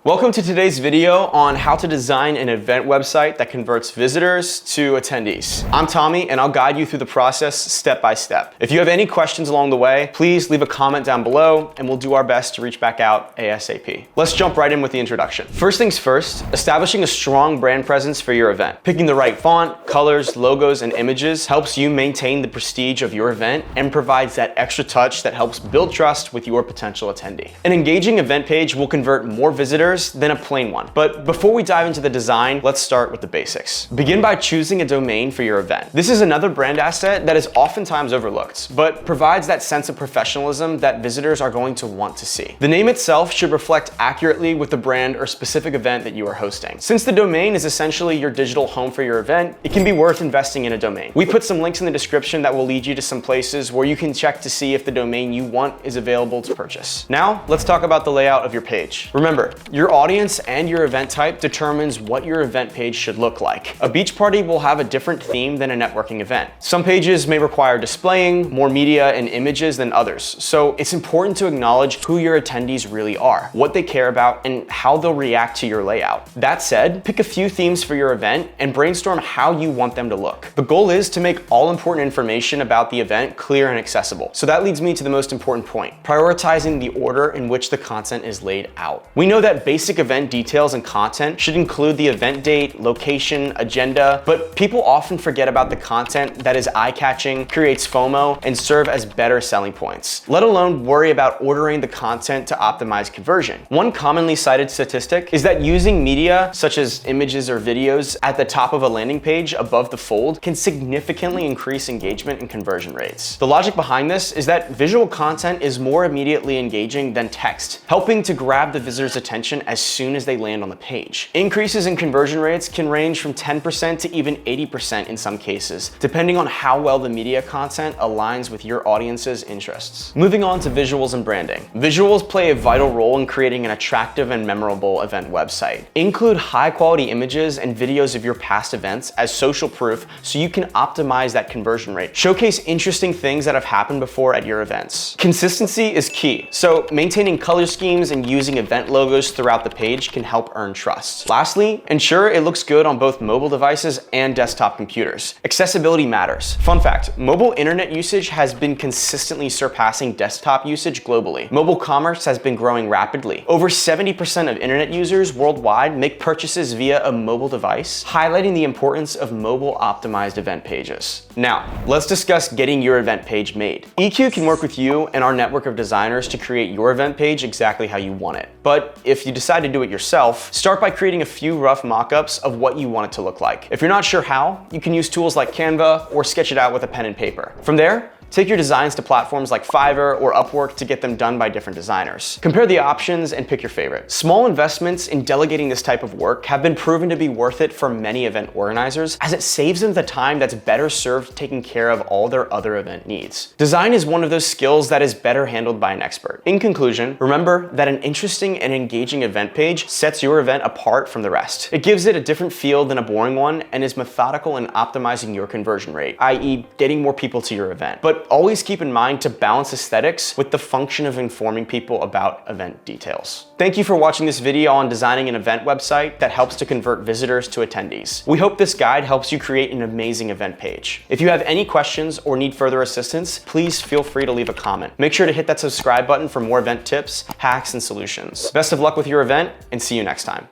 Welcome to today's video on how to design an event website that converts visitors to attendees. I'm Tommy and I'll guide you through the process step by step. If you have any questions along the way, please leave a comment down below and we'll do our best to reach back out ASAP. Let's jump right in with the introduction. First things first, establishing a strong brand presence for your event. Picking the right font, colors, logos, and images helps you maintain the prestige of your event and provides that extra touch that helps build trust with your potential attendee. An engaging event page will convert more visitors than a plain one. But before we dive into the design, let's start with the basics. Begin by choosing a domain for your event. This is another brand asset that is oftentimes overlooked, but provides that sense of professionalism that visitors are going to want to see. The name itself should reflect accurately with the brand or specific event that you are hosting. Since the domain is essentially your digital home for your event, it can be worth investing in a domain. We put some links in the description that will lead you to some places where you can check to see if the domain you want is available to purchase. Now, let's talk about the layout of your page. Remember, your audience and your event type determines what your event page should look like. A beach party will have a different theme than a networking event. Some pages may require displaying more media and images than others, so it's important to acknowledge who your attendees really are, what they care about, and how they'll react to your layout. That said, pick a few themes for your event and brainstorm how you want them to look. The goal is to make all important information about the event clear and accessible. So that leads me to the most important point, prioritizing the order in which the content is laid out. We know that basic event details and content should include the event date, location, agenda, but people often forget about the content that is eye-catching, creates FOMO, and serve as better selling points, let alone worry about ordering the content to optimize conversion. One commonly cited statistic is that using media such as images or videos at the top of a landing page above the fold can significantly increase engagement and conversion rates. The logic behind this is that visual content is more immediately engaging than text, helping to grab the visitor's attention as soon as they land on the page. Increases in conversion rates can range from 10% to even 80% in some cases, depending on how well the media content aligns with your audience's interests. Moving on to visuals and branding. Visuals play a vital role in creating an attractive and memorable event website. Include high quality images and videos of your past events as social proof so you can optimize that conversion rate. Showcase interesting things that have happened before at your events. Consistency is key, so maintaining color schemes and using event logos throughout the page can help earn trust. Lastly, ensure it looks good on both mobile devices and desktop computers. Accessibility matters. Fun fact, mobile internet usage has been consistently surpassing desktop usage globally. Mobile commerce has been growing rapidly. Over 70% of internet users worldwide make purchases via a mobile device, highlighting the importance of mobile optimized event pages. Now, let's discuss getting your event page made. EQ can work with you and our network of designers to create your event page exactly how you want it. But if you decide to do it yourself, start by creating a few rough mock-ups of what you want it to look like. If you're not sure how, you can use tools like Canva or sketch it out with a pen and paper. From there, take your designs to platforms like Fiverr or Upwork to get them done by different designers. Compare the options and pick your favorite. Small investments in delegating this type of work have been proven to be worth it for many event organizers, as it saves them the time that's better served taking care of all their other event needs. Design is one of those skills that is better handled by an expert. In conclusion, remember that an interesting and engaging event page sets your event apart from the rest. It gives it a different feel than a boring one and is methodical in optimizing your conversion rate, i.e. getting more people to your event. But always keep in mind to balance aesthetics with the function of informing people about event details. Thank you for watching this video on designing an event website that helps to convert visitors to attendees. We hope this guide helps you create an amazing event page. If you have any questions or need further assistance, please feel free to leave a comment. Make sure to hit that subscribe button for more event tips, hacks, and solutions. Best of luck with your event, and see you next time.